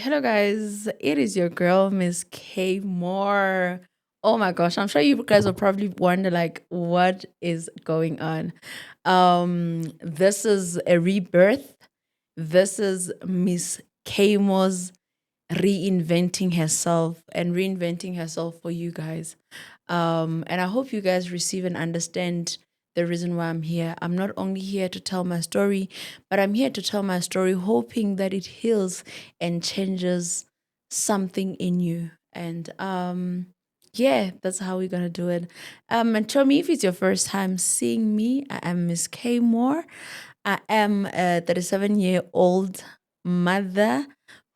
Hello, guys. It is your girl, Miss K Moore. Oh my gosh, I'm sure you guys will probably wonder, like, what is going on. This is a rebirth. This is Miss K Moore's reinventing herself and reinventing herself for you guys. And I hope you guys receive and understand the reason why I'm here. I'm not only here to tell my story, but I'm here to tell my story, hoping that it heals and changes something in you. And yeah, that's how we're gonna do it. And tell me if it's your first time seeing me. I am Miss K Moore. I am a 37-year-old mother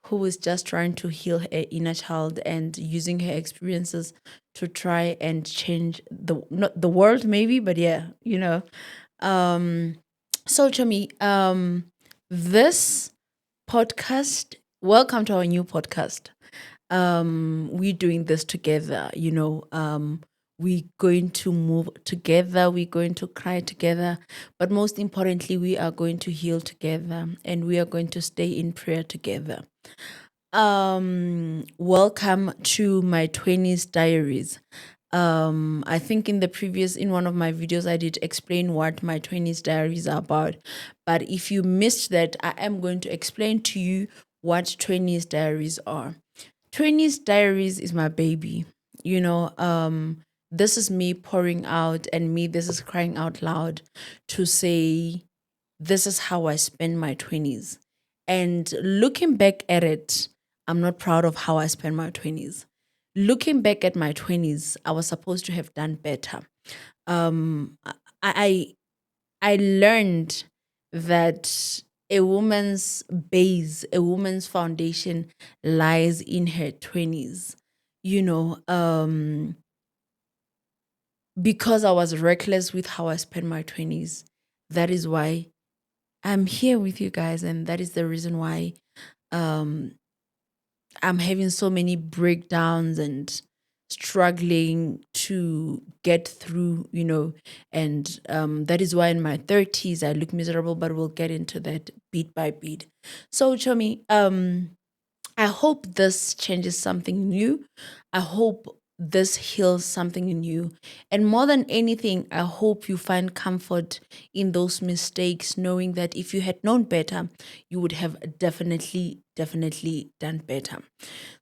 who is just trying to heal her inner child and using her experiences to try and change the not the world maybe, but yeah, um so Chami, this podcast, welcome to our new podcast. We're doing this together, we're going to move together, we're going to cry together, but most importantly we are going to heal together and we are going to stay in prayer together. Welcome to my 20s diaries. I think in one of my videos I did explain what my 20s diaries are about, but if you missed that, I am going to explain to you what 20s diaries are. 20s diaries is my baby. This is me pouring out, and this is crying out loud to say this is how I spend my 20s. And looking back at it, I'm not proud of how I spent my 20s. Looking back at my 20s, I was supposed to have done better. Um, I I learned that a woman's base, a woman's foundation lies in her 20s. You know, because I was reckless with how I spent my 20s, that is why I'm here with you guys, and that is the reason why um, I'm having so many breakdowns and struggling to get through, and that is why in my 30s I look miserable, but we'll get into that beat by beat. So, Chomi, I hope this changes something new. I hope this heals something in you. And more than anything, I hope you find comfort in those mistakes, knowing that if you had known better, you would have definitely done better.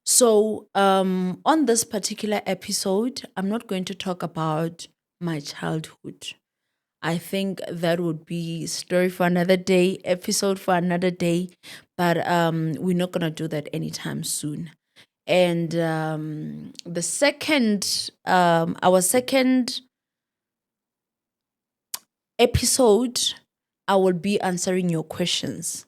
So, on this particular episode, I'm not going to talk about my childhood. I think that would be story for another day, episode for another day, but we're not gonna do that anytime soon. And our second episode, I will be answering your questions.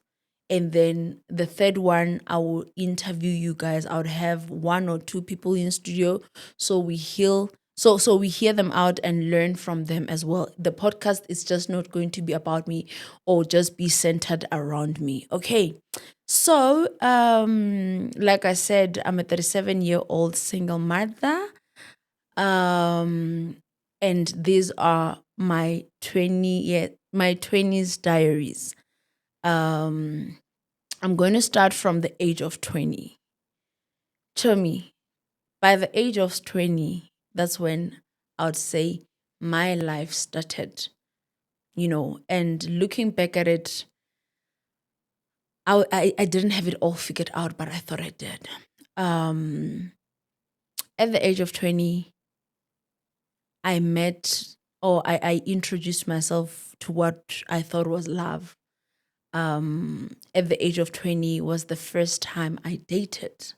And then the third one, I will interview you guys. I would have one or two people in studio, so we heal. So we hear them out and learn from them as well. The podcast is just not going to be about me or just be centered around me. Okay. So like I said, I'm a 37-year-old single mother. Um and these are my 20s diaries. um I'm going to start from the age of 20. To me, by the age of 20, that's when I would say my life started, and looking back at it, I didn't have it all figured out, but I thought I did. Um, at the age of 20, I met, or I introduced myself to what I thought was love. At the age of 20 was the first time I dated.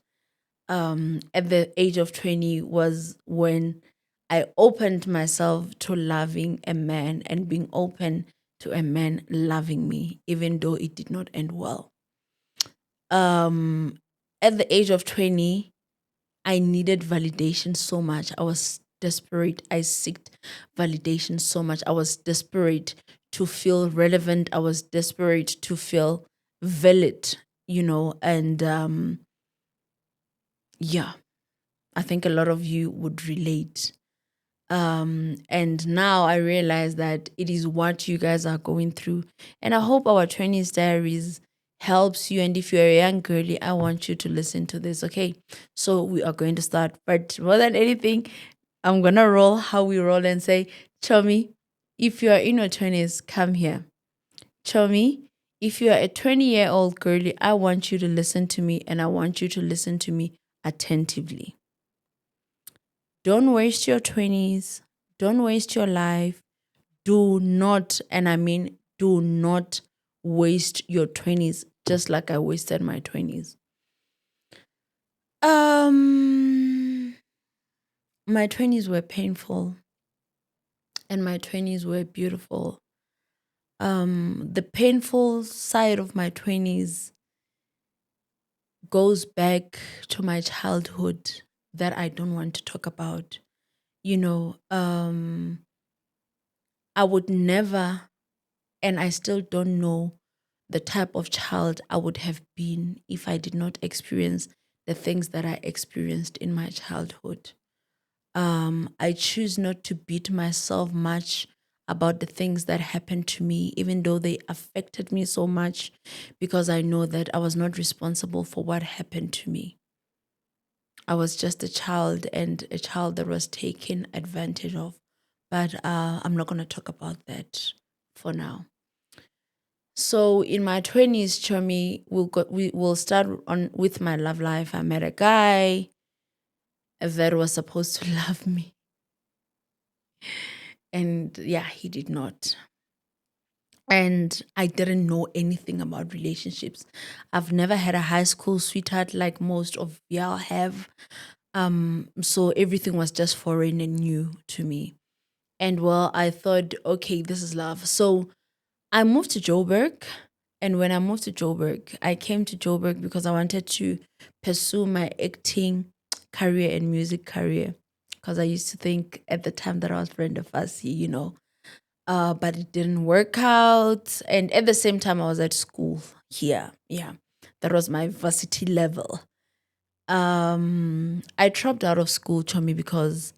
At the age of 20 was when I opened myself to loving a man and being open to a man loving me, even though it did not end well. Um, at the age of 20, I needed validation so much. I was desperate. I seeked validation so much. I was desperate to feel relevant. I was desperate to feel valid, and yeah, I think a lot of you would relate. And now I realize that it is what you guys are going through. And I hope our 20s diaries helps you. And if you're a young girly, I want you to listen to this. Okay. So we are going to start. But more than anything, I'm gonna roll how we roll and say, Chomi, if you are in your 20s, come here. Chomi, if you are a 20-year-old girlie, I want you to listen to me, and I want you to listen to me attentively. Don't waste your 20s. Don't waste your life. Do not, and I mean, do not waste your 20s just like I wasted my 20s. My 20s were painful and my 20s were beautiful. The painful side of my 20s goes back to my childhood that I don't want to talk about. You know, I would never, and I still don't know the type of child I would have been if I did not experience the things that I experienced in my childhood. I choose not to beat myself much about the things that happened to me, even though they affected me so much, because I know that I was not responsible for what happened to me. I was just a child, and a child that was taken advantage of. But I'm not going to talk about that for now. So in my 20s, Chomi, we will start on with my love life. I met a guy that was supposed to love me. And yeah, he did not. And I didn't know anything about relationships. I've never had a high school sweetheart like most of y'all have. So everything was just foreign and new to me. And well, I thought, okay, this is love. So I moved to Joburg. And when I moved to Joburg, I came to Joburg because I wanted to pursue my acting career and music career. Because I used to think at the time that I was Brenda Fassie, but it didn't work out. And at the same time, I was at school here. Yeah, that was my varsity level. I dropped out of school, Chomi, because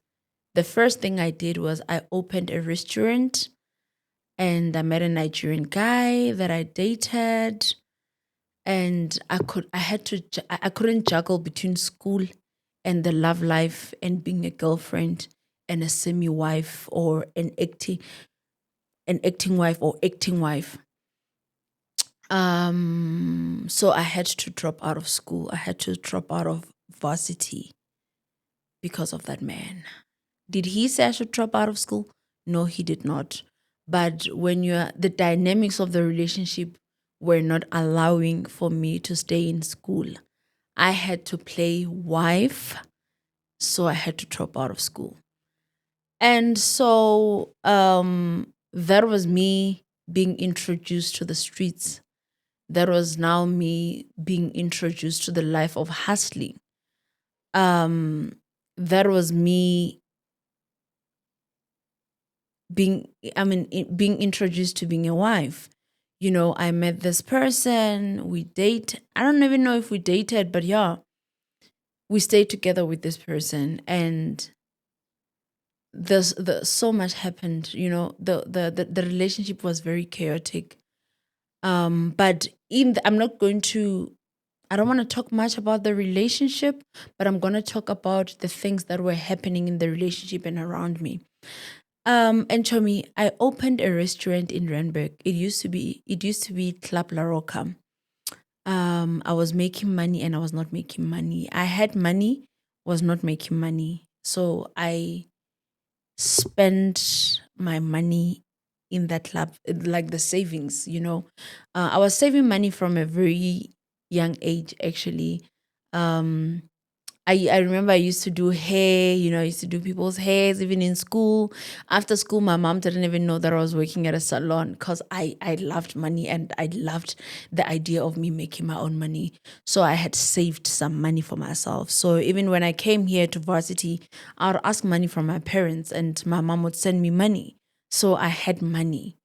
the first thing I did was I opened a restaurant, and I met a Nigerian guy that I dated, and I couldn't juggle between school and the love life and being a girlfriend and a semi wife or an acting wife or acting wife. So I had to drop out of school. I had to drop out of varsity because of that man. Did he say I should drop out of school? No, he did not. But when the dynamics of the relationship were not allowing for me to stay in school, I had to play wife. So I had to drop out of school. And so that was me being introduced to the streets. That was now me being introduced to the life of hustling. That was me being introduced to being a wife. I met this person, we date. I don't even know if we dated, but yeah, we stayed together with this person, and so much happened. The relationship was very chaotic. But I don't want to talk much about the relationship, but I'm going to talk about the things that were happening in the relationship and around me. And Chomi, I opened a restaurant in Randburg. It used to be Club La Roca. I was making money and I was not making money. I had money, was not making money. So I spent my money in that club, like the savings. I was saving money from a very young age, actually. I remember I used to do hair, I used to do people's hairs even in school. After school, my mom didn't even know that I was working at a salon because I loved money and I loved the idea of me making my own money. So I had saved some money for myself. So even when I came here to varsity, I would ask money from my parents and my mom would send me money. So I had money.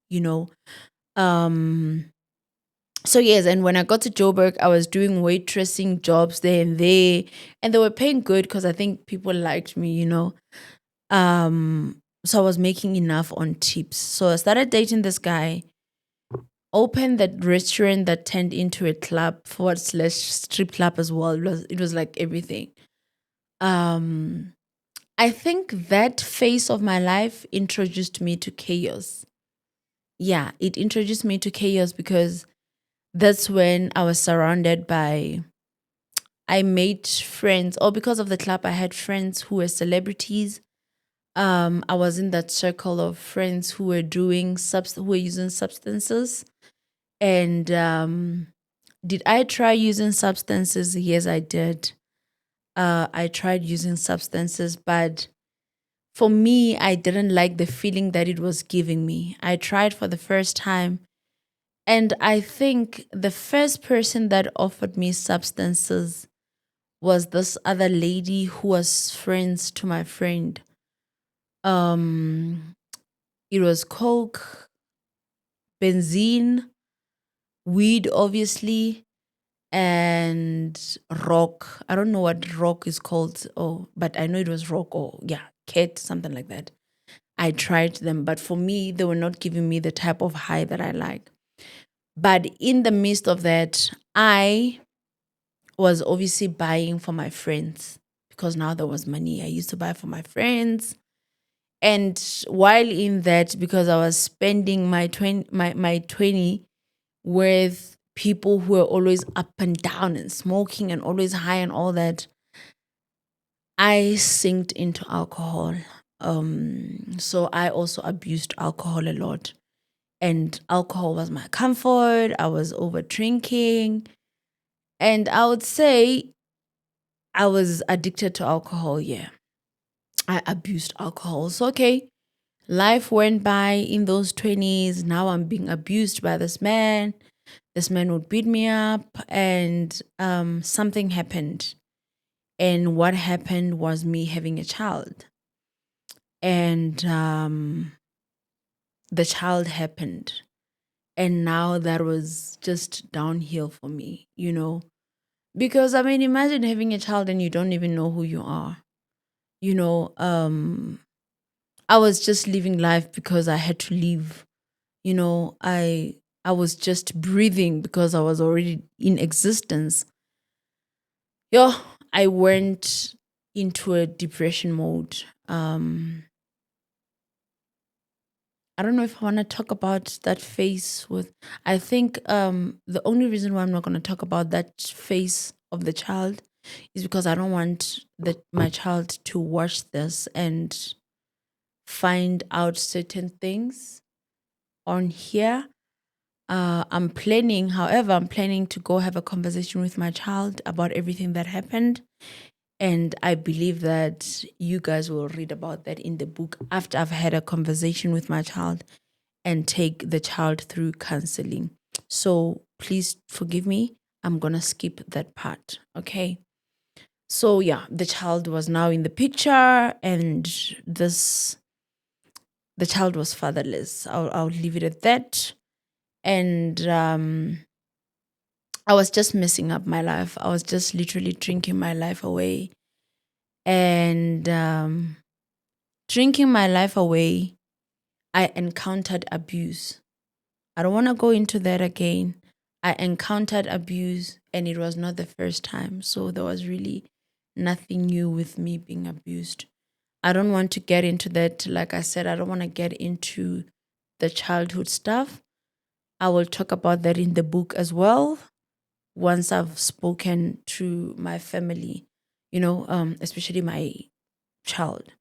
So yes, and when I got to Joburg, I was doing waitressing jobs there and there, and they were paying good because I think people liked me. So I was making enough on tips. So I started dating this guy. opened that restaurant that turned into a club forward slash strip club as well. It was like everything. Um, I think that phase of my life introduced me to chaos. Yeah, it introduced me to chaos because that's when I was surrounded by, I made friends, or because of the club, I had friends who were celebrities. I was in that circle of friends who were who were using substances. And did I try using substances? Yes, I did. I tried using substances, but for me, I didn't like the feeling that it was giving me. I tried for the first time, and I think the first person that offered me substances was this other lady who was friends to my friend. Um, it was coke, benzene, weed, obviously, and rock. I don't know what rock is called, oh, but I know it was rock, or yeah, cat, something like that. I tried them, but for me, they were not giving me the type of high that I like. But in the midst of that, I was obviously buying for my friends because now there was money. I used to buy for my friends. And while in that, because I was spending my 20 with people who were always up and down and smoking and always high and all that, I sinked into alcohol. So I also abused alcohol a lot. And alcohol was my comfort. I was over drinking. And I would say I was addicted to alcohol. Yeah. I abused alcohol. So, okay, life went by in those 20s. Now I'm being abused by this man. This man would beat me up, and something happened. And what happened was me having a child. And the child happened. And now that was just downhill for me, Because I mean, imagine having a child and you don't even know who you are. You know, I was just living life because I had to live. I was just breathing because I was already in existence. Yeah, I went into a depression mode. I don't know if I want to talk about that phase with. I think the only reason why I'm not going to talk about that phase of the child is because I don't want my child to watch this and find out certain things on here. I'm planning to go have a conversation with my child about everything that happened. And I believe that you guys will read about that in the book after I've had a conversation with my child and take the child through counseling. So please forgive me. I'm going to skip that part. Okay. So, yeah, the child was now in the picture, and the child was fatherless. I'll leave it at that. And I was just messing up my life. I was just literally drinking my life away. And drinking my life away, I encountered abuse. I don't want to go into that again. I encountered abuse, and it was not the first time. So there was really nothing new with me being abused. I don't want to get into that. Like I said, I don't want to get into the childhood stuff. I will talk about that in the book as well once I've spoken to my family, especially my child.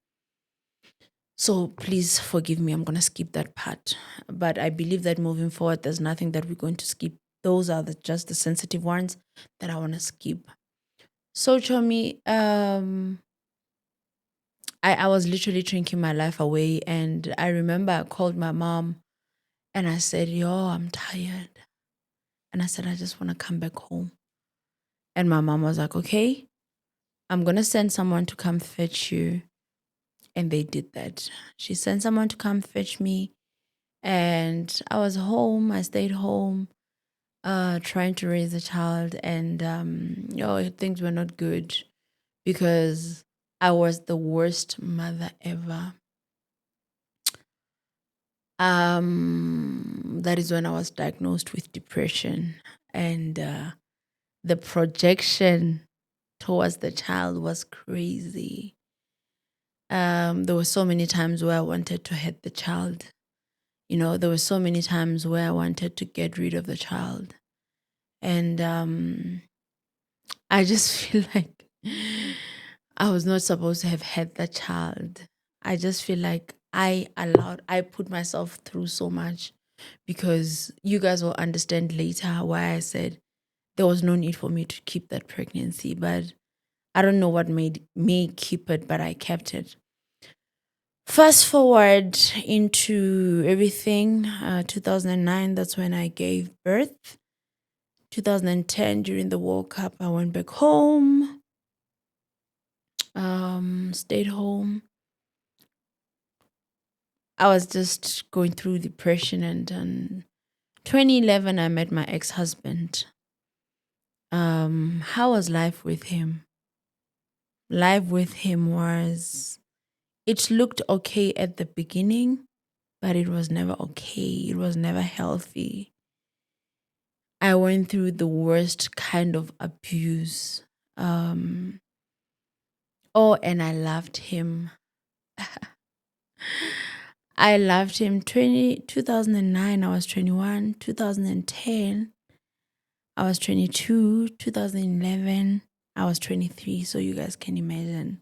So please forgive me. I'm going to skip that part. But I believe that moving forward, there's nothing that we're going to skip. Those are just the sensitive ones that I want to skip. So, Chomi, I was literally drinking my life away. And I remember I called my mom and I said, yo, I'm tired. And I said, I just want to come back home. And my mom was like, okay, I'm going to send someone to come fetch you. And they did that. She sent someone to come fetch me. And I was home. I stayed home, trying to raise a child. And, things were not good because I was the worst mother ever. That is when I was diagnosed with depression, and the projection towards the child was crazy. There were so many times where I wanted to hit the child. There were so many times where I wanted to get rid of the child. And I just feel like I was not supposed to have had the child. I just feel like I put myself through so much, because you guys will understand later why I said there was no need for me to keep that pregnancy. But I don't know what made me keep it, but I kept it. Fast forward into everything, 2009, that's when I gave birth. 2010, during the World Cup, I went back home, stayed home. I was just going through depression, and 2011, I met my ex-husband. How was life with him? Life with him was, it looked okay at the beginning, but it was never okay. It was never healthy. I went through the worst kind of abuse. Um, oh, and I loved him. I loved him. 2009, I was 21. 2010, I was 22. 2011, I was 23. So you guys can imagine.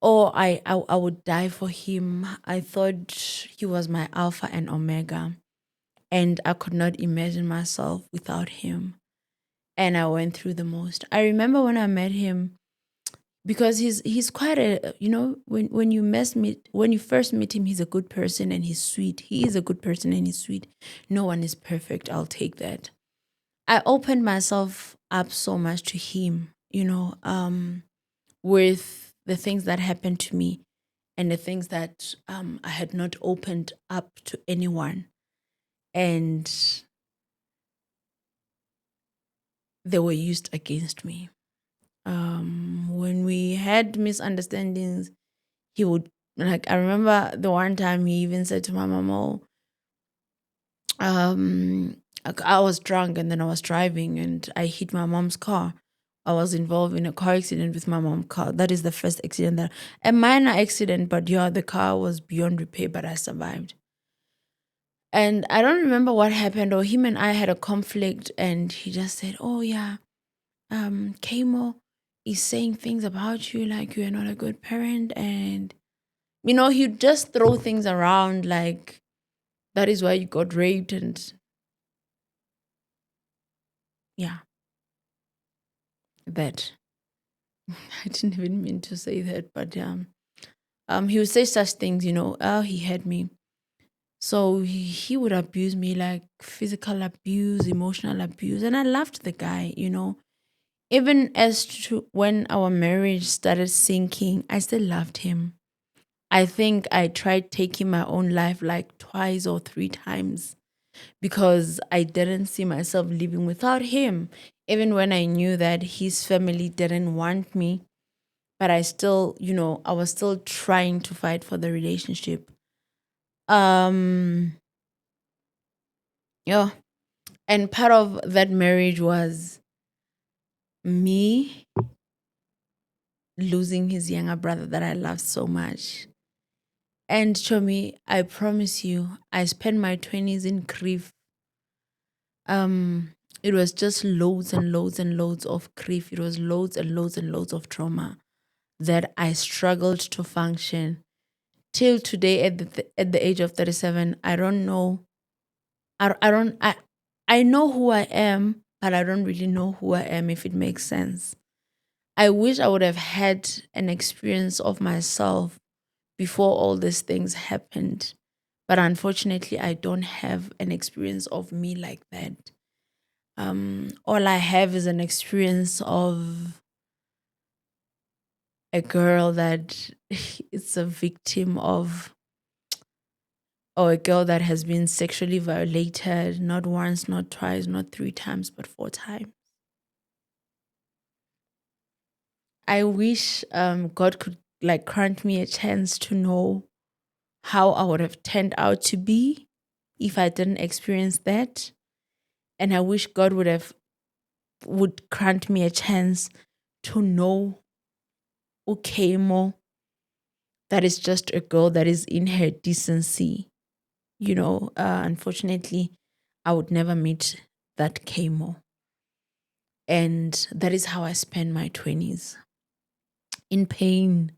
Oh, I would die for him. I thought he was my alpha and omega, and I could not imagine myself without him. And I went through the most. I remember when I met him, because he's quite a, when you first meet him, he's a good person and he's sweet. He is a good person and he's sweet. No one is perfect. I'll take that. I opened myself up so much to him, with the things that happened to me, and the things that I had not opened up to anyone. And they were used against me. When we had misunderstandings, he would, like, I remember the one time he even said to my mom, "Oh, I was drunk and then I was driving and I hit my mom's car. I was involved in a car accident with my mom's car. That is the first accident, that a minor accident, but yeah, the car was beyond repair, but I survived." And I don't remember what happened, or him and I had a conflict, and he just said, "Oh yeah, Kamo is saying things about you like you're not a good parent," and he'd just throw things around like that is why you got raped, and yeah, that. I didn't even mean to say that, but he would say such things, oh, he had me. So he would abuse me, like physical abuse, emotional abuse, and I loved the guy, Even as to when our marriage started sinking, I still loved him. I think I tried taking my own life like twice or three times, because I didn't see myself living without him. Even when I knew that his family didn't want me, but I still, I was still trying to fight for the relationship. Um, yeah. And part of that marriage was me losing his younger brother that I loved so much. And Chomi, I promise you, I spent my 20s in grief. Um, it was just loads and loads and loads of grief. It was loads and loads and loads of trauma that I struggled to function till today. At the age of 37, I don't know. I know who I am, but I don't really know who I am, if it makes sense. I wish I would have had an experience of myself before all these things happened. But unfortunately, I don't have an experience of me like that. All I have is an experience of a girl that is a victim of, or a girl that has been sexually violated, not once, not twice, not three times, but four times. I wish God could like grant me a chance to know how I would have turned out to be if I didn't experience that. And I wish God would grant me a chance to know Ukemo, that is just a girl that is in her decency. Unfortunately, I would never meet that Kamo. And that is how I spent my 20s, in pain,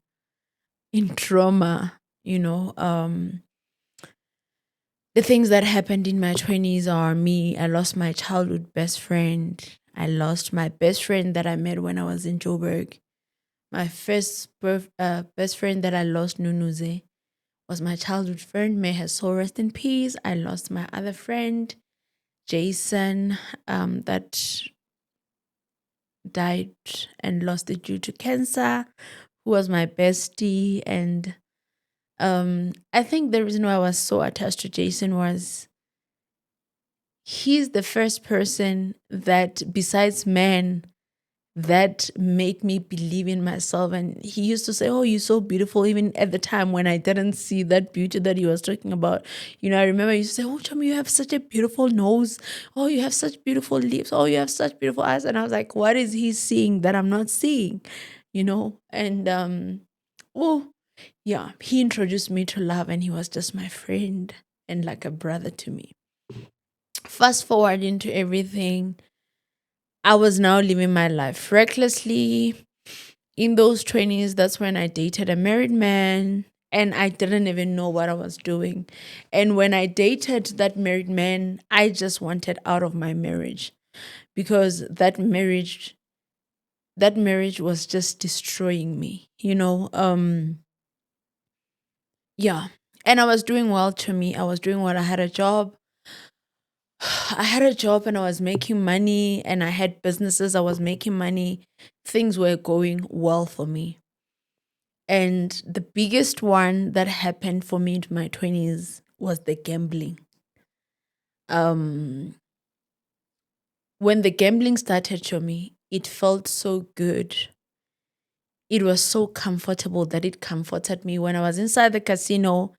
in trauma. The things that happened in my 20s are me. I lost my childhood best friend. I lost my best friend that I met when I was in Joburg. My first best friend that I lost, Nunuze, was my childhood friend. May her soul rest in peace. I lost my other friend, Jason, that died and lost it due to cancer, who was my bestie. And I think the reason why I was so attached to Jason was he's the first person that, besides men, that made me believe in myself. And he used to say, "Oh, you're so beautiful," even at the time when I didn't see that beauty that he was talking about. I remember he used to say, "Oh, Chomi, you have such a beautiful nose. Oh, you have such beautiful lips. Oh, you have such beautiful eyes." And I was like, what is he seeing that I'm not seeing? And oh yeah, he introduced me to love, and he was just my friend and like a brother to me. Fast forward into everything, I was now living my life recklessly. In those 20s, that's when I dated a married man, and I didn't even know what I was doing. And when I dated that married man, I just wanted out of my marriage, because that marriage was just destroying me, yeah. And I was doing well. To me, I was doing well. I had a job. I had a job and I was making money, and I had businesses. I was making money. Things were going well for me. And the biggest one that happened for me in my 20s was the gambling. Um, when the gambling started to me, it felt so good. It was so comfortable that it comforted me. When I was inside the casino,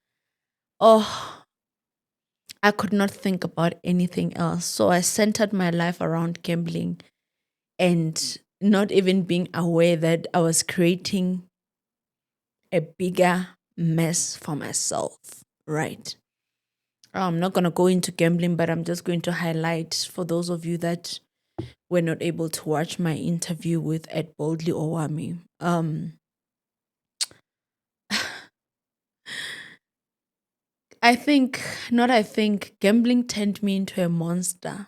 oh, I could not think about anything else. So I centered my life around gambling, and not even being aware that I was creating a bigger mess for myself, right? I'm not going to go into gambling, but I'm just going to highlight for those of you that were not able to watch my interview with Ed Boldly Owami. Gambling turned me into a monster.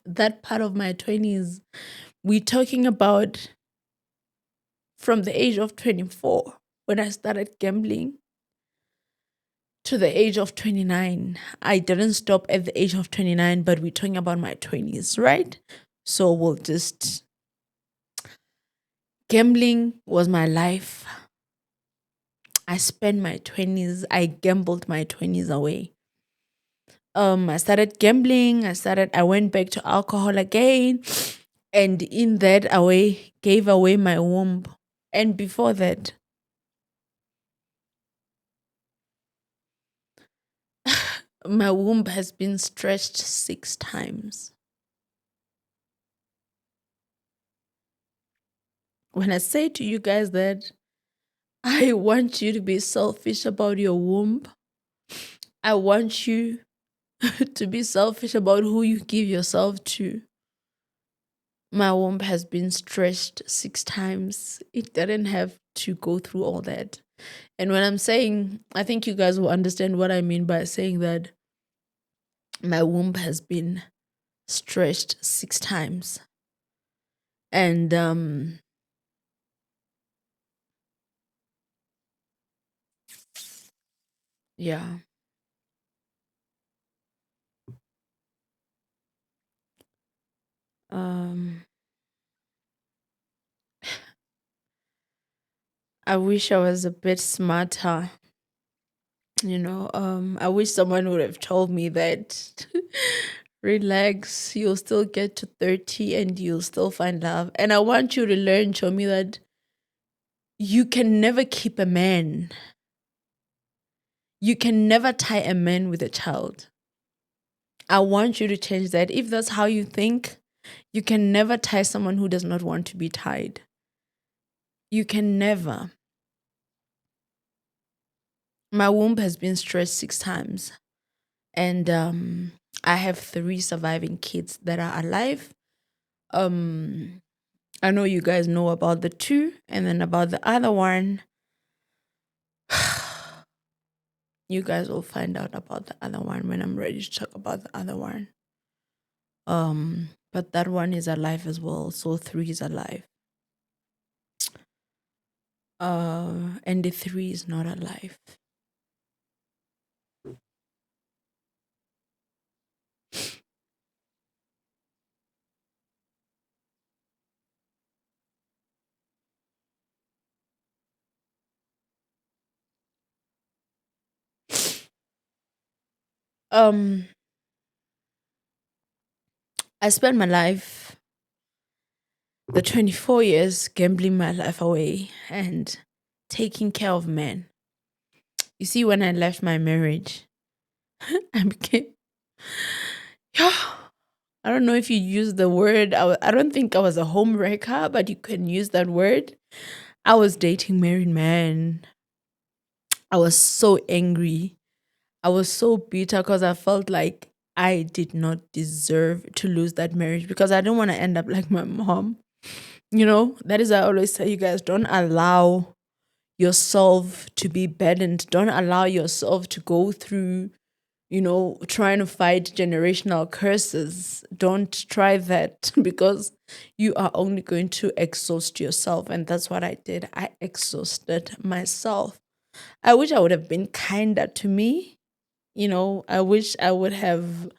That part of my 20s, we're talking about from the age of 24, when I started gambling, to the age of 29. I didn't stop at the age of 29, but we're talking about my 20s, right? So gambling was my life. I spent my 20s, I gambled my 20s away. I started gambling, I went back to alcohol again, and in that away, gave away my womb. And before that, my womb has been stretched 6 times. When I say to you guys that I want you to be selfish about your womb, I want you to be selfish about who you give yourself to. My womb has been stretched 6 times. It didn't have to go through all that. And when I'm saying, I think you guys will understand what I mean by saying that my womb has been stretched 6 times. And yeah. Um I wish I was a bit smarter. I wish someone would have told me that relax, you'll still get to 30 and you'll still find love. And I want you to learn, Chomi, that you can never keep a man. You can never tie a man with a child. I want you to change that. If that's how you think, you can never tie someone who does not want to be tied. You can never. My womb has been stretched 6 times, and I have 3 surviving kids that are alive. Um, I know you guys know about the two, and then about the other one. You guys will find out about the other one when I'm ready to talk about the other one. But that one is alive as well, so 3 is alive. And the 3 is not alive. Um, I spent my life, the 24 years, gambling my life away and taking care of men. You see, when I left my marriage, I became, yeah, I don't know if you use the word, I don't think I was a homewrecker, but you can use that word. I was dating married men. I was so angry. I was so bitter because I felt like I did not deserve to lose that marriage because I didn't want to end up like my mom. You know, that is, I always tell you guys, don't allow yourself to be burdened. Don't allow yourself to go through, trying to fight generational curses. Don't try that because you are only going to exhaust yourself. And that's what I did. I exhausted myself. I wish I would have been kinder to me. I wish I would have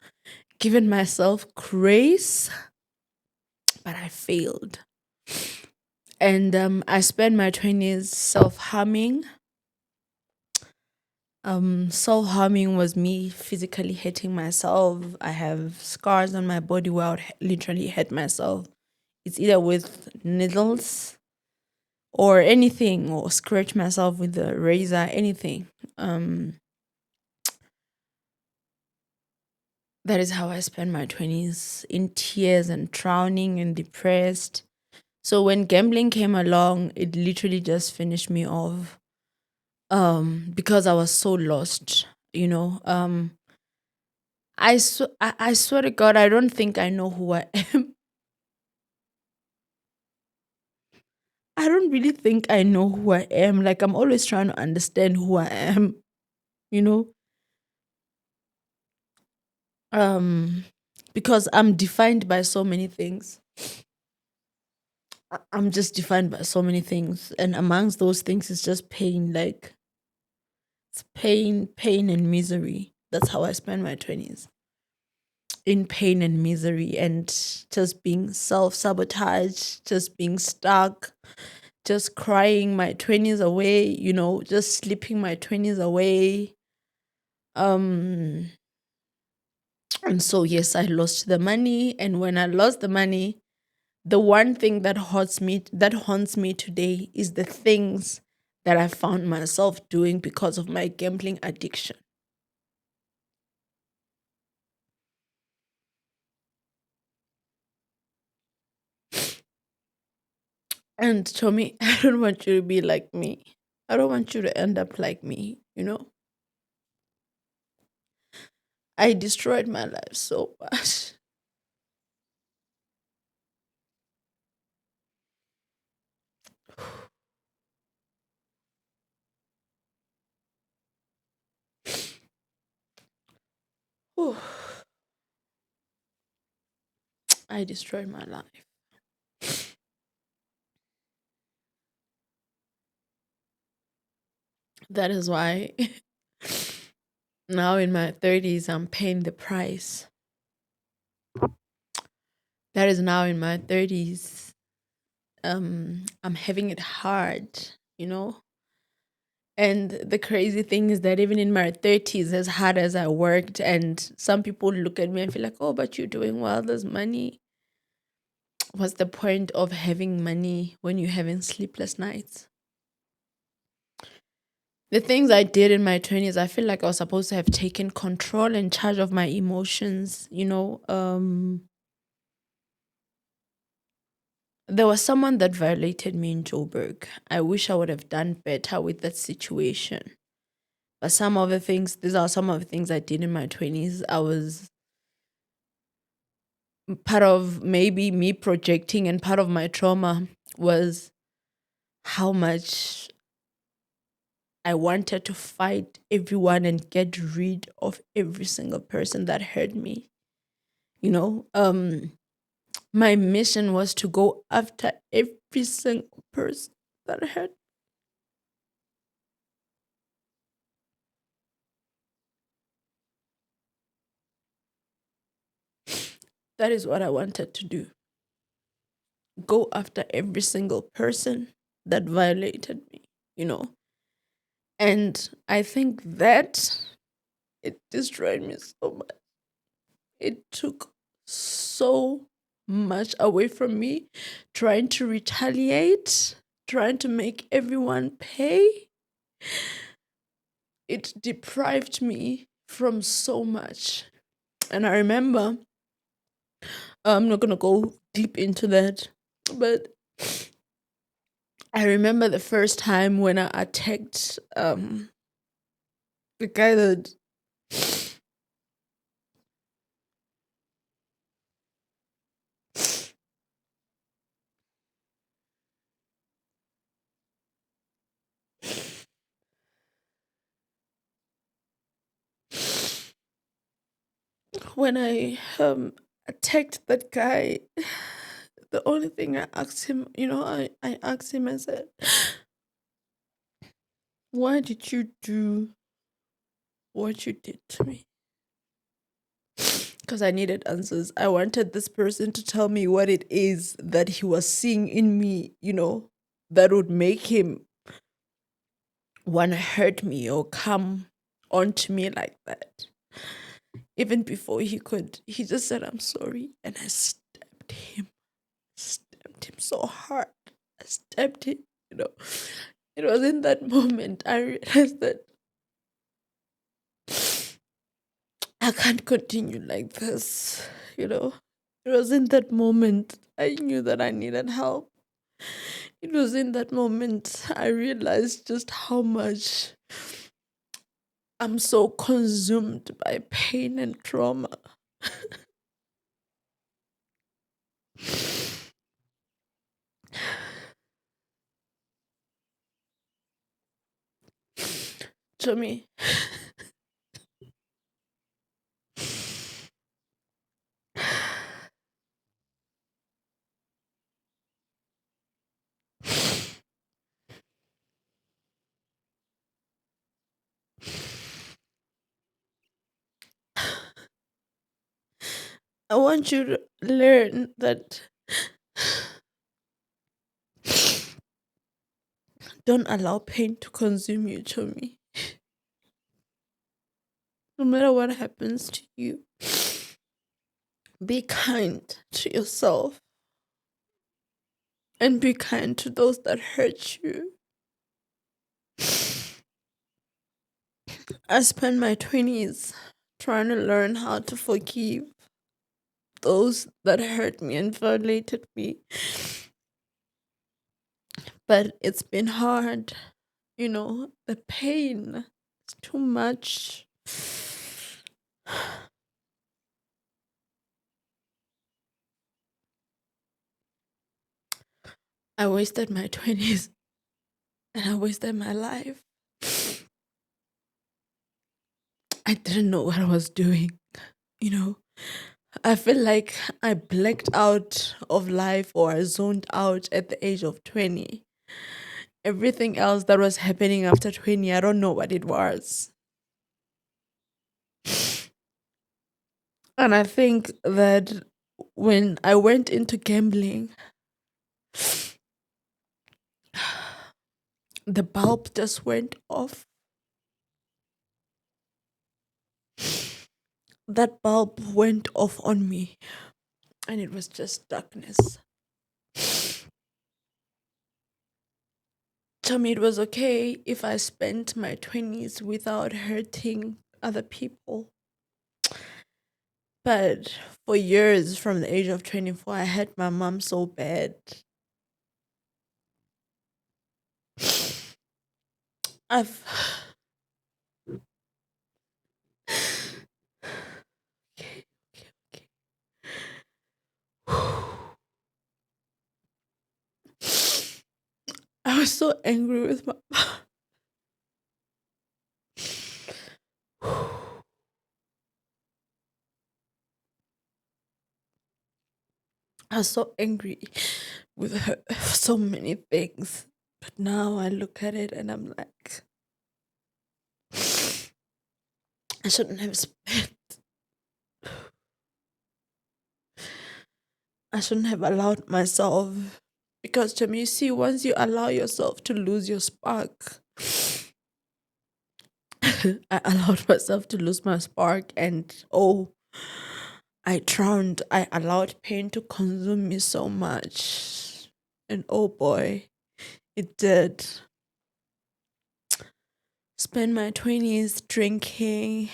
given myself grace, but I failed. And I spent my 20s self-harming. Self-harming was me physically hitting myself. I have scars on my body where I would literally hit myself. It's either with needles or anything, or scratch myself with a razor, anything. That is how I spent my 20s, in tears and drowning and depressed. So when gambling came along, it literally just finished me off. Because I was so lost, you know. I swear to God, I don't think I know who I am. I don't really think I know who I am. Like, I'm always trying to understand who I am, you know. Because I'm defined by so many things. I'm just defined by so many things, and amongst those things is just pain. Like, it's pain, and misery. That's how I spend my 20s, in pain and misery, and just being self-sabotage, just being stuck, just crying my 20s away, just sleeping my 20s away. um and so, yes, I lost the money, and when I lost the money, the one thing that haunts me today is the things that I found myself doing because of my gambling addiction. And Tommy, I don't want you to be like me. I don't want you to end up like me. I destroyed my life so much. Whew. I destroyed my life. That is why now in my 30s, I'm paying the price. That is now in my 30s. I'm having it hard. And the crazy thing is that even in my 30s, as hard as I worked, and some people look at me and feel like, oh, but you're doing well, there's money. What's the point of having money when you're having sleepless nights? The things I did in my 20s, I feel like I was supposed to have taken control and charge of my emotions, you know. There was someone that violated me in Joburg. I wish I would have done better with that situation. But some of the things, these are some of the things I did in my 20s. I was part of maybe me projecting, and part of my trauma was how much I wanted to fight everyone and get rid of every single person that hurt me. You know, my mission was to go after every single person that hurt. That is what I wanted to do. Go after every single person that violated me, you know. And I think that it destroyed me so much. It took so much away from me, trying to retaliate, trying to make everyone pay. It deprived me from so much. And I remember, I'm not going to go deep into that, but I remember the first time when I attacked the guy that when I attacked that guy. The only thing I asked him, you know, I asked him, I said, why did you do what you did to me? Because I needed answers. I wanted this person to tell me what it is that he was seeing in me, you know, that would make him want to hurt me or come onto me like that. Even before he could, he just said, I'm sorry. And I stabbed him so hard. I stabbed him, you know. It was in that moment I realized that I can't continue like this, you know. It was in that moment I knew that I needed help. It was in that moment I realized just how much I'm so consumed by pain and trauma. Chomi, I want you to learn that don't allow pain to consume you, Chomi. No matter what happens to you, be kind to yourself and be kind to those that hurt you. I spent my 20s trying to learn how to forgive those that hurt me and violated me. But it's been hard, you know, the pain is too much. I wasted my 20s and I wasted my life. I didn't know what I was doing, you know. I feel like I blacked out of life or I zoned out at the age of 20. Everything else that was happening after 20, I don't know what it was. And I think that when I went into gambling, the bulb just went off. That bulb went off on me, and it was just darkness. told me it was okay if I spent my 20s without hurting other people. But for years, from the age of 24, I hurt my mom so bad. I've okay, okay, okay. I was so angry with my I was so angry with her for so many things. But now I look at it and I'm like, I shouldn't have spent, I shouldn't have allowed myself. Because to me, see, once you allow yourself to lose your spark, I allowed myself to lose my spark and oh, I drowned. I allowed pain to consume me so much. And oh boy, it did. Spend my 20s drinking,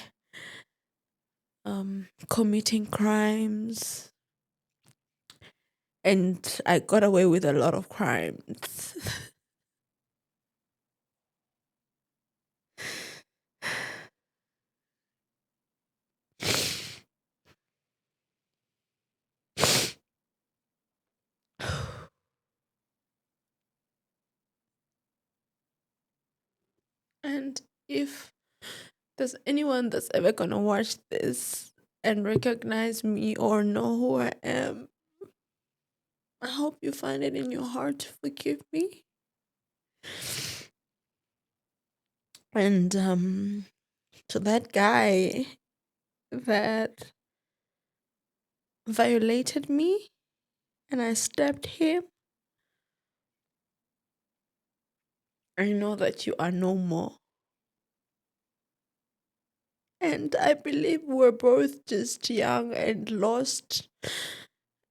committing crimes, and I got away with a lot of crimes. And if there's anyone that's ever gonna watch this and recognize me or know who I am, I hope you find it in your heart to forgive me. And to that guy that violated me and I stabbed him, I know that you are no more. And I believe we're both just young and lost.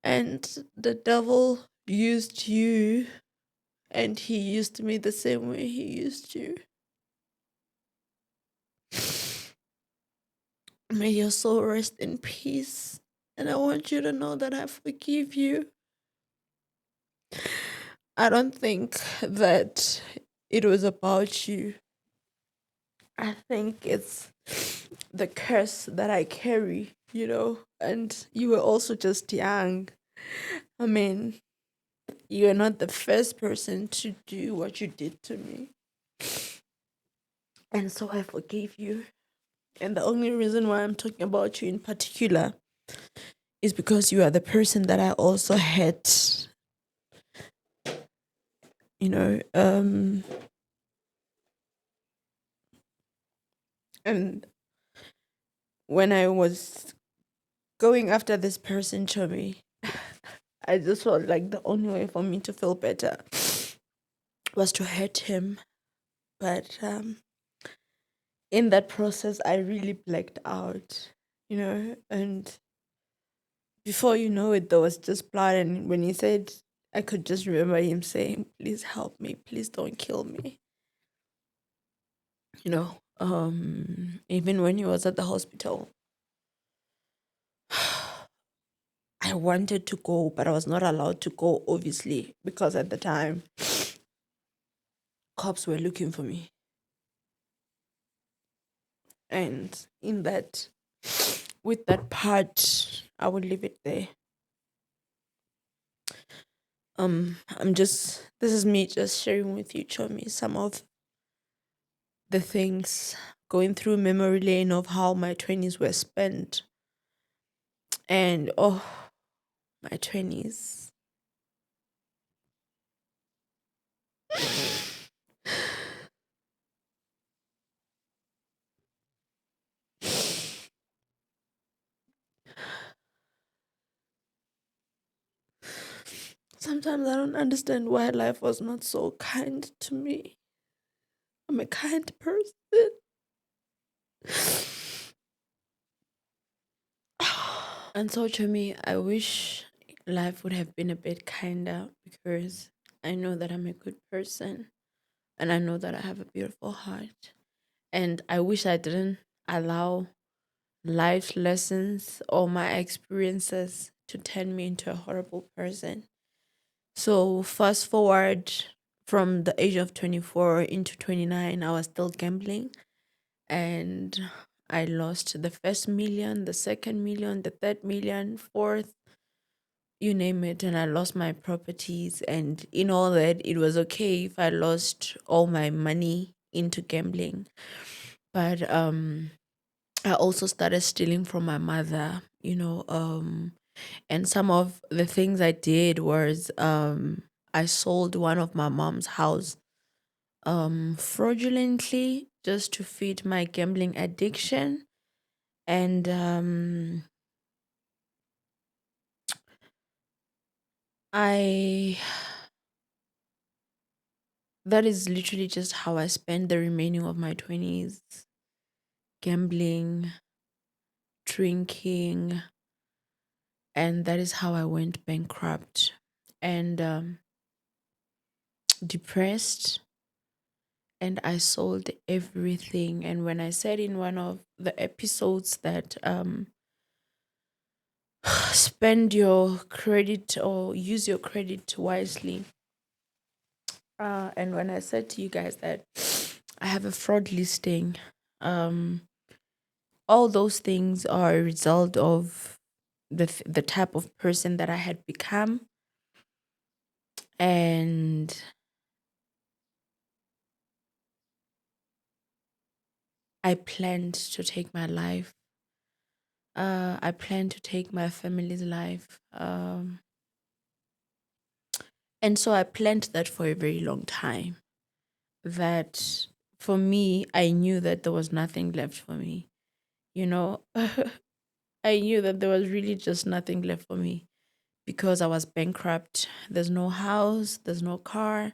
And the devil used you, and he used me the same way he used you. May your soul rest in peace. And I want you to know that I forgive you. I don't think that it was about you. I think it's the curse that I carry, you know, and you were also just young. I mean, you're not the first person to do what you did to me. And so I forgave you. And the only reason why I'm talking about you in particular is because you are the person that I also had, you know, and when I was going after this person, Chomi, I just felt like the only way for me to feel better was to hurt him. But in that process, I really blacked out, you know, and before you know it, there was just blood. And when he said, I could just remember him saying, please help me, please don't kill me, you know. Even when he was at the hospital, I wanted to go, but I was not allowed to go, obviously, because at the time, cops were looking for me. And in that, with that part, I would leave it there. This is me just sharing with you, Chomi, some of the things going through memory lane of how my 20s were spent. And oh, my 20s. Sometimes I don't understand why life was not so kind to me. I'm a kind person. And so, to me, I wish life would have been a bit kinder because I know that I'm a good person. and I know that I have a beautiful heart. And I wish I didn't allow life lessons or my experiences to turn me into a horrible person. So, fast forward from the age of 24 into 29, I was still gambling, and I lost the first million, the second million, the third million, fourth, you name it. And I lost my properties. And in all that, it was okay if I lost all my money into gambling. But I also started stealing from my mother, and some of the things I did was I sold one of my mom's house fraudulently just to feed my gambling addiction. And I that is literally just how I spent the remaining of my 20s, gambling, drinking, and that is how I went bankrupt and depressed. And I sold everything. And when I said in one of the episodes that spend your credit or use your credit wisely, and when I said to you guys that I have a fraud listing, um, all those things are a result of the type of person that I had become. And I planned to take my life. I planned to take my family's life. And so I planned that for a very long time. That for me, I knew that there was nothing left for me. You know, I knew that there was really just nothing left for me because I was bankrupt. There's no house, there's no car,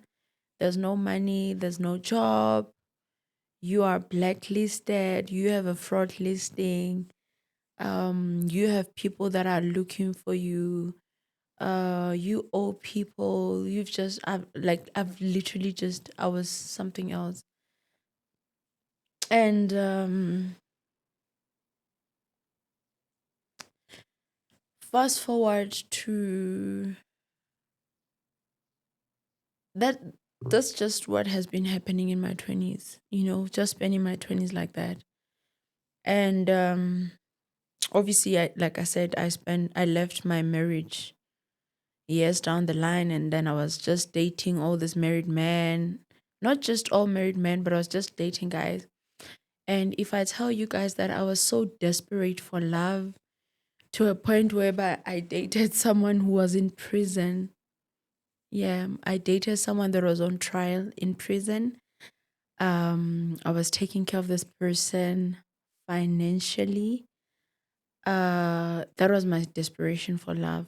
there's no money, there's no job. You are blacklisted, you have a fraud listing, you have people that are looking for you, you owe people, I've literally just I was something else. And fast forward to that, that's just what has been happening in my 20s, just spending my 20s like that. And obviously, like I said, I left my marriage years down the line, and then I was just dating all these married men. Not just all married men, but I was just dating guys. And if I tell you guys that I was so desperate for love to a point whereby I dated someone who was in prison. Yeah, I dated someone that was on trial in prison. I was taking care of this person financially. That was my desperation for love.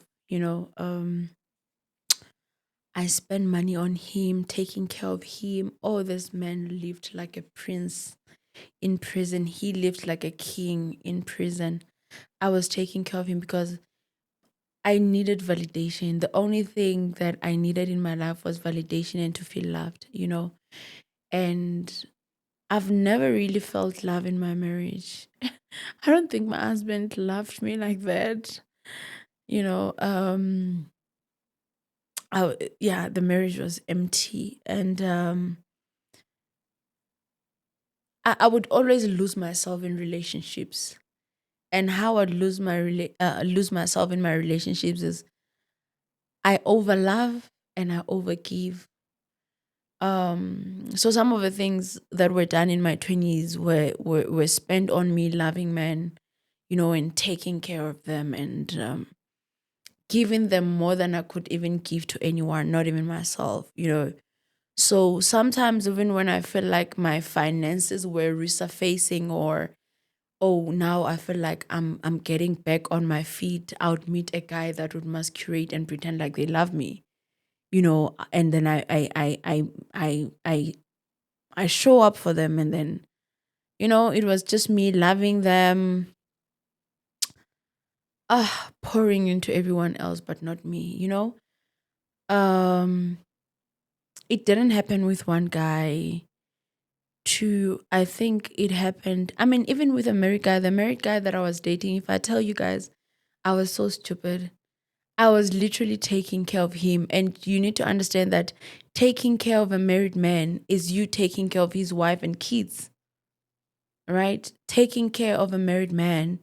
I spent money on him, taking care of him. Oh, this man lived like a prince in prison. He lived like a king in prison. I was taking care of him because I needed validation. The only thing that I needed in my life was validation and to feel loved. And I've never really felt love in my marriage. I don't think my husband loved me like that. You know, um, yeah, the marriage was empty, and I would always lose myself in relationships. And how I'd lose myself in my relationships is I overlove and I overgive. So some of the things that were done in my 20s were spent on me loving men, and taking care of them, and giving them more than I could even give to anyone, not even myself. So sometimes even when I feel like my finances were resurfacing, or oh, now I feel like I'm getting back on my feet, I would meet a guy that would masquerade and pretend like they love me. And then I show up for them, and then it was just me loving them, pouring into everyone else but not me. Um It didn't happen with one guy. Two, I think it happened. I mean, even with a married guy, the married guy that I was dating, if I tell you guys, I was so stupid. I was literally taking care of him. And you need to understand that taking care of a married man is you taking care of his wife and kids, right? Taking care of a married man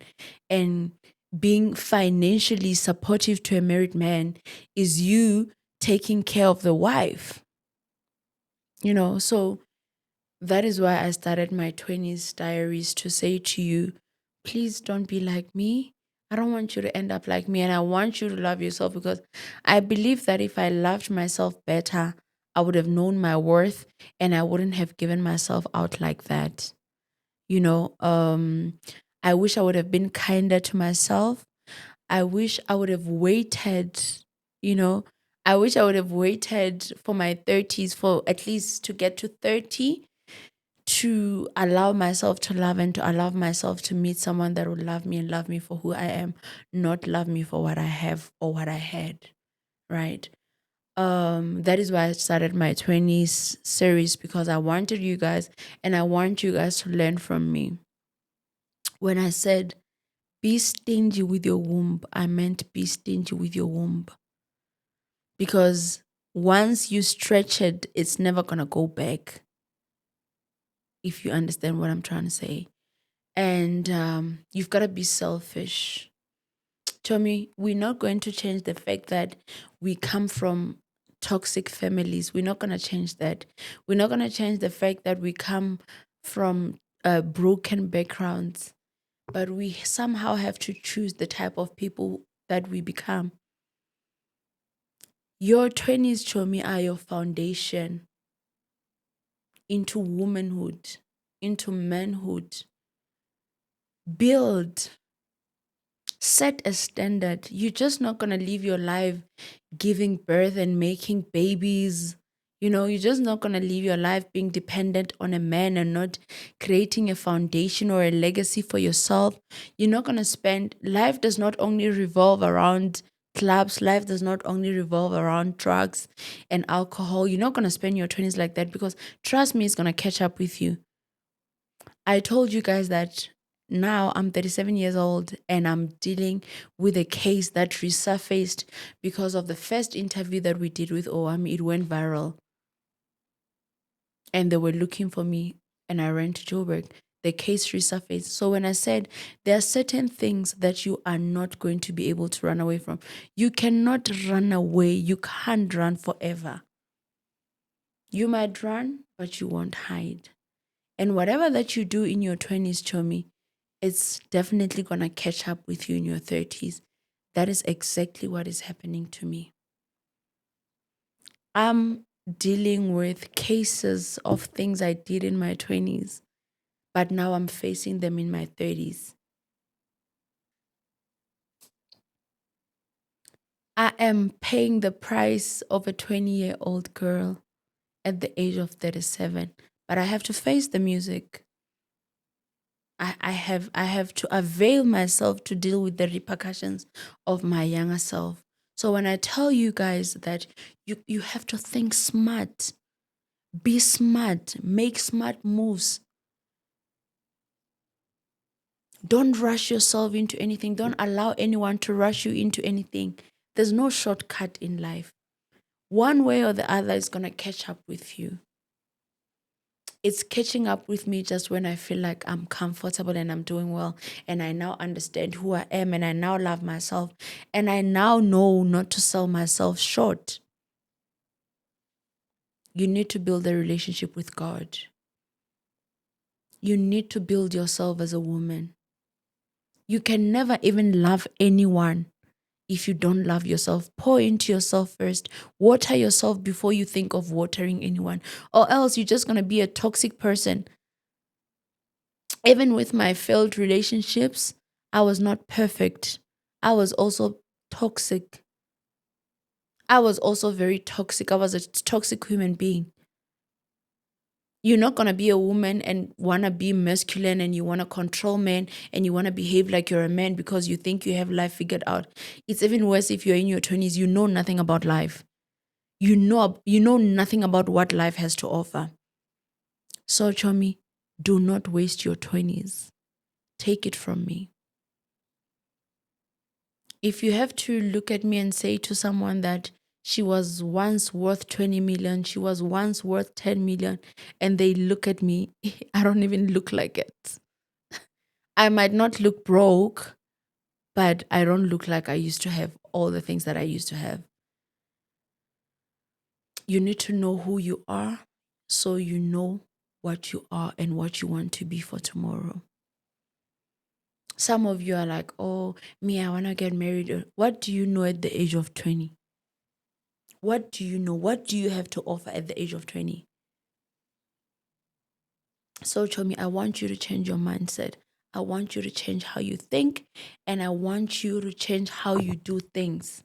and being financially supportive to a married man is you taking care of the wife, So that is why I started my 20s diaries to say to you, please don't be like me. I don't want you to end up like me. And I want you to love yourself because I believe that if I loved myself better, I would have known my worth and I wouldn't have given myself out like that. You know, I wish I would have been kinder to myself. I wish I would have waited, you know, I wish I would have waited for my 30s for at least to get to 30 to allow myself to love and to allow myself to meet someone that would love me and love me for who I am, not love me for what I have or what I had, right? That is why I started my 20s series because I wanted you guys and I want you guys to learn from me. When I said be stingy with your womb, I meant be stingy with your womb because once you stretch it, it's never gonna go back. If you understand what I'm trying to say. And you've got to be selfish. Tommy, we're not going to change the fact that we come from toxic families. We're not going to change that. We're not going to change the fact that we come from broken backgrounds. But we somehow have to choose the type of people that we become. Your 20s, Chomi, are your foundation into womanhood, into manhood. Build. Set a standard. You're just not going to live your life giving birth and making babies. You're just not going to live your life being dependent on a man and not creating a foundation or a legacy for yourself. You're not going to spend, life does not only revolve around clubs, life does not only revolve around drugs and alcohol. You're not going to spend your 20s like that because trust me, it's going to catch up with you. I told you guys that now I'm 37 years old and I'm dealing with a case that resurfaced because of the first interview that we did with OAM. It went viral and they were looking for me and I ran to Joburg. The case resurfaced. So when I said there are certain things that you are not going to be able to run away from, you cannot run away. You can't run forever. You might run, but you won't hide. And whatever that you do in your 20s, Chomi, it's definitely going to catch up with you in your 30s. That is exactly what is happening to me. I'm dealing with cases of things I did in my 20s, but now I'm facing them in my 30s. I am paying the price of a 20-year-old girl at the age of 37, but I have to face the music. I have to avail myself to deal with the repercussions of my younger self. So when I tell you guys that you have to think smart, be smart, make smart moves. Don't rush yourself into anything. Don't allow anyone to rush you into anything. There's no shortcut in life. One way or the other is going to catch up with you. It's catching up with me just when I feel like I'm comfortable and I'm doing well and I now understand who I am and I now love myself and I now know not to sell myself short. You need to build a relationship with God. You need to build yourself as a woman. You can never even love anyone if you don't love yourself. Pour into yourself first. Water yourself before you think of watering anyone, or else you're just going to be a toxic person. Even with my failed relationships, I was not perfect. I was also toxic. I was also very toxic. I was a toxic human being. You're not going to be a woman and want to be masculine and you want to control men and you want to behave like you're a man because you think you have life figured out. It's even worse if you're in your 20s, you know nothing about life. You know nothing about what life has to offer. So, Chomi, do not waste your 20s. Take it from me. If you have to look at me and say to someone that she was once worth 20 million, she was once worth 10 million, and they look at me, I don't even look like it. I might not look broke, but I don't look like I used to have all the things that I used to have. You need to know who you are so you know what you are and what you want to be for tomorrow. Some of you are like, oh, me, I want to get married. What do you know at the age of 20? What do you know? What do you have to offer at the age of 20? So, Chomi, I want you to change your mindset. I want you to change how you think, and I want you to change how you do things.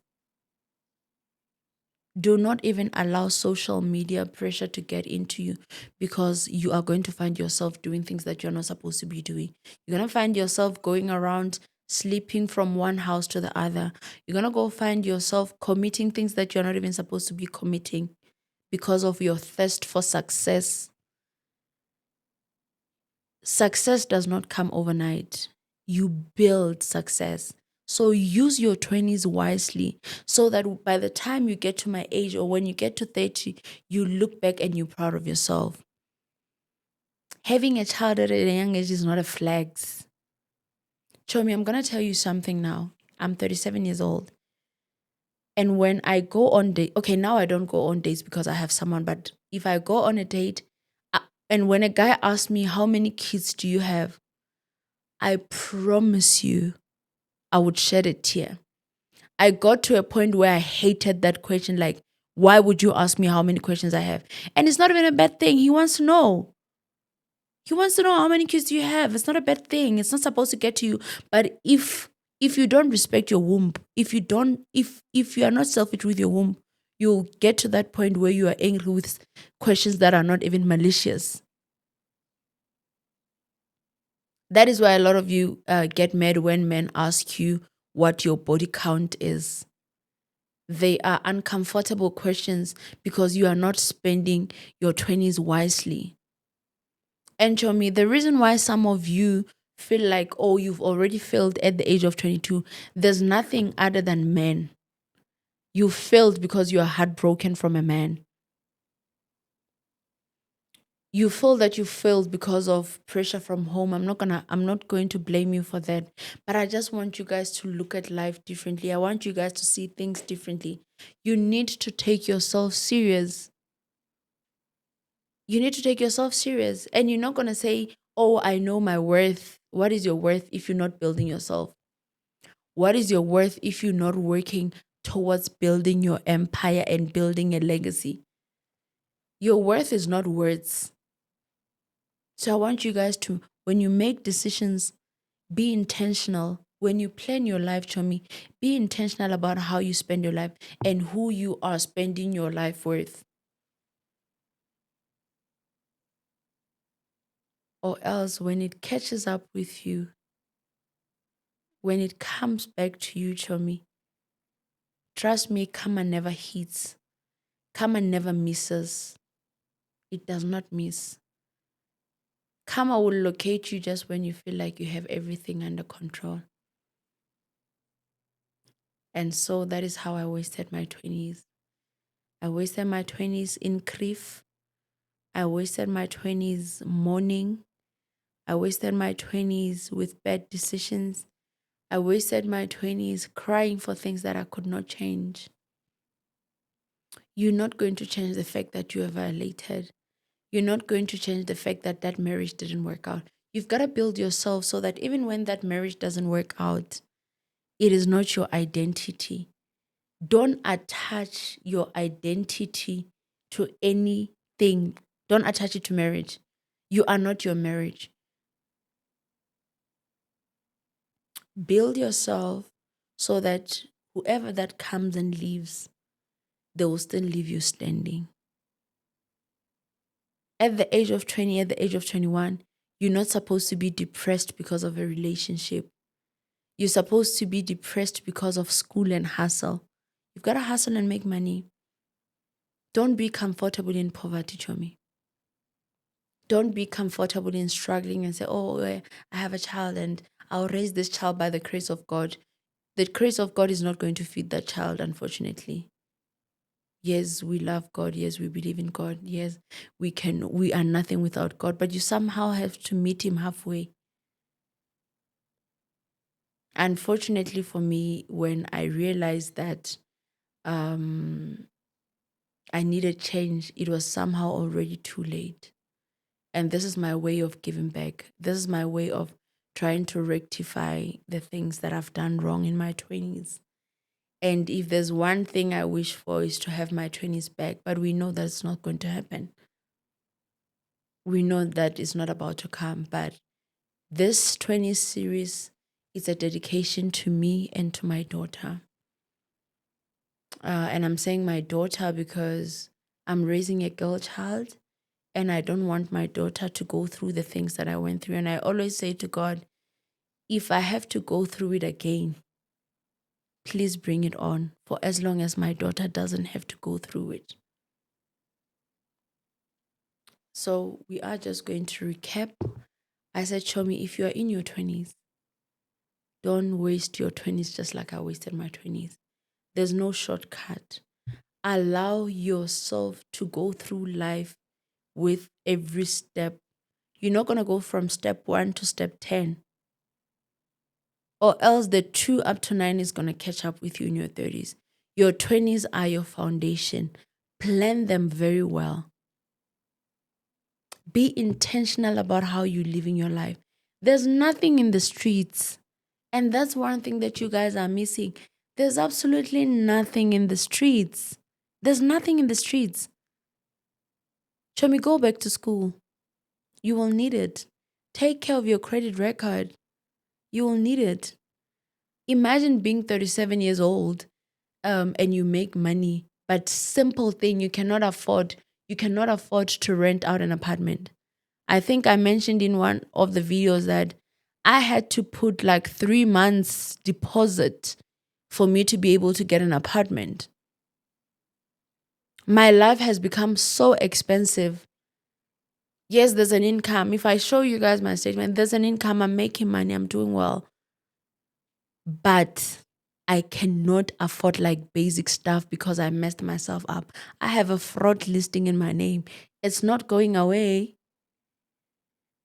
Do not even allow social media pressure to get into you, because you are going to find yourself doing things that you're not supposed to be doing. You're going to find yourself going around sleeping from one house to the other. You're going to go find yourself committing things that you're not even supposed to be committing because of your thirst for success. Success does not come overnight. You build success. So use your 20s wisely so that by the time you get to my age, or when you get to 30, you look back and you're proud of yourself. Having a child at a young age is not a flex. Chomi, I'm going to tell you something now. I'm 37 years old. And when I go on date, okay, now I don't go on dates because I have someone, but if I go on a date, and when a guy asks me, how many kids do you have? I promise you, I would shed a tear. I got to a point where I hated that question. Like, why would you ask me how many questions I have? And it's not even a bad thing. He wants to know. He wants to know how many kids do you have. It's not a bad thing. It's not supposed to get to you. But if you don't respect your womb, if you are not selfish with your womb, you'll get to that point where you are angry with questions that are not even malicious. That is why a lot of you get mad when men ask you what your body count is. They are uncomfortable questions because you are not spending your 20s wisely. And Chomi, the reason why some of you feel like, oh, you've already failed at the age of 22, there's nothing other than men. You failed because you are heartbroken from a man. You feel that you failed because of pressure from home. I'm not going to blame you for that. But I just want you guys to look at life differently. I want you guys to see things differently. You need to take yourself serious. You need to take yourself serious. And you're not going to say, oh, I know my worth. What is your worth if you're not building yourself? What is your worth if you're not working towards building your empire and building a legacy? Your worth is not words. So I want you guys to, when you make decisions, be intentional. When you plan your life, Chomi, be intentional about how you spend your life and who you are spending your life with. Or else, when it catches up with you, when it comes back to you, Chomi, trust me, karma never hits. Karma never misses. It does not miss. Karma will locate you just when you feel like you have everything under control. And so that is how I wasted my 20s. I wasted my 20s in grief. I wasted my 20s mourning. I wasted my 20s with bad decisions. I wasted my 20s crying for things that I could not change. You're not going to change the fact that you are violated. You're not going to change the fact that that marriage didn't work out. You've got to build yourself so that even when that marriage doesn't work out, it is not your identity. Don't attach your identity to anything. Don't attach it to marriage. You are not your marriage. Build yourself so that whoever that comes and leaves, they will still leave you standing. At the age of 20, at the age of 21, you're not supposed to be depressed because of a relationship. You're supposed to be depressed because of school and hustle. You've got to hustle and make money. Don't be comfortable in poverty, Chomi. Don't be comfortable in struggling and say, oh, I have a child and I'll raise this child by the grace of God. The grace of God is not going to feed that child, unfortunately. Yes, we love God. Yes, we believe in God. Yes, we are nothing without God, but you somehow have to meet him halfway. Unfortunately for me, when I realized that um, I needed change, it was somehow already too late. And this is my way of giving back. This is my way of trying to rectify the things that I've done wrong in my 20s. And if there's one thing I wish for is to have my 20s back, but we know that's not going to happen. We know that it's not about to come, but this 20s series is a dedication to me and to my daughter. And I'm saying my daughter because I'm raising a girl child and I don't want my daughter to go through the things that I went through. And I always say to God, if I have to go through it again, please bring it on for as long as my daughter doesn't have to go through it. So we are just going to recap. I said, Chomi, if you are in your 20s, don't waste your 20s just like I wasted my 20s. There's no shortcut. Allow yourself to go through life with every step. You're not going to go from step 1 to step 10. Or else the 2 up to 9 is going to catch up with you in your 30s. Your 20s are your foundation. Plan them very well. Be intentional about how you're living your life. There's nothing in the streets. And that's one thing that you guys are missing. There's absolutely nothing in the streets. There's nothing in the streets. Chomi, go back to school. You will need it. Take care of your credit record. You will need it. Imagine being 37 years old and you make money, but simple thing you cannot afford. You cannot afford to rent out an apartment. I think I mentioned in one of the videos that I had to put like 3 months deposit for me to be able to get an apartment. My life has become so expensive. Yes, there's an income. If I show you guys my statement, there's an income. I'm making money. I'm doing well. But I cannot afford like basic stuff because I messed myself up. I have a fraud listing in my name. It's not going away.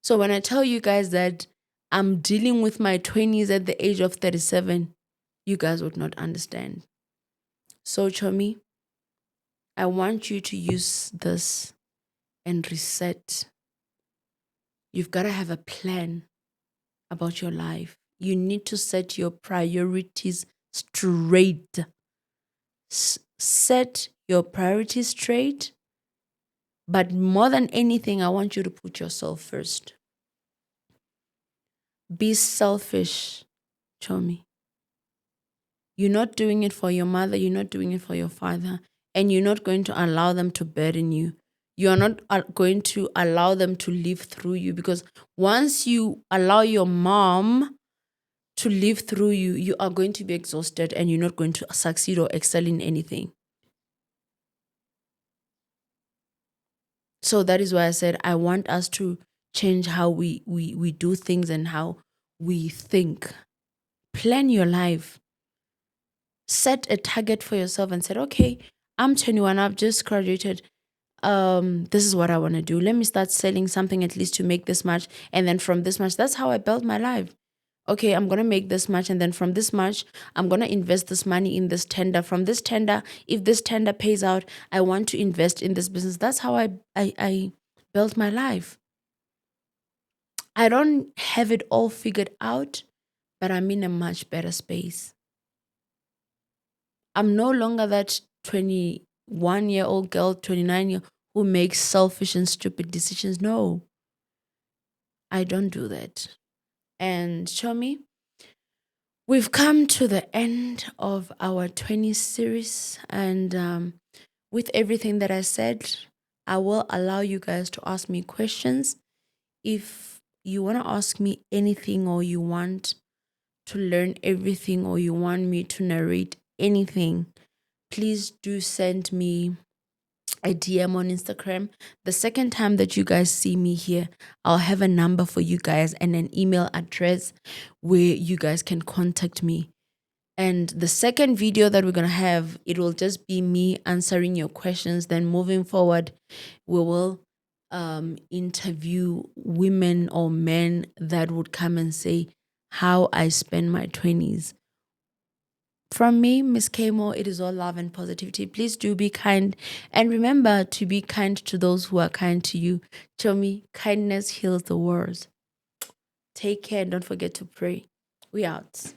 So when I tell you guys that I'm dealing with my 20s at the age of 37, you guys would not understand. So Chomi, I want you to use this and reset. You've got to have a plan about your life. You need to set your priorities straight. Set your priorities straight. But more than anything, I want you to put yourself first. Be selfish, Chomi. You're not doing it for your mother. You're not doing it for your father. And you're not going to allow them to burden you. You're not going to allow them to live through you, because once you allow your mom to live through you, you are going to be exhausted and you're not going to succeed or excel in anything. So that is why I said I want us to change how we do things and how we think. Plan your life. Set a target for yourself and said, okay, I'm 21, I've just graduated. This is what I want to do. Let me start selling something at least to make this much. And then from this much, that's how I built my life. Okay, I'm going to make this much. And then from this much, I'm going to invest this money in this tender. From this tender, if this tender pays out, I want to invest in this business. That's how I built my life. I don't have it all figured out, but I'm in a much better space. I'm no longer that 21-year-old girl, 29-year who makes selfish and stupid decisions. No, I don't do that. And Chomi, we've come to the end of our 20s series. And with everything that I said, I will allow you guys to ask me questions. If you want to ask me anything, or you want to learn everything, or you want me to narrate anything, please do send me a DM on Instagram. The second time that you guys see me here, I'll have a number for you guys and an email address where you guys can contact me. And the second video that we're going to have, it will just be me answering your questions. Then moving forward, we will interview women or men that would come and say how I spend my 20s. From me, Miss Kamo, it is all love and positivity. Please do be kind. And remember to be kind to those who are kind to you. CHOMI, kindness heals the world. Take care and don't forget to pray. We out.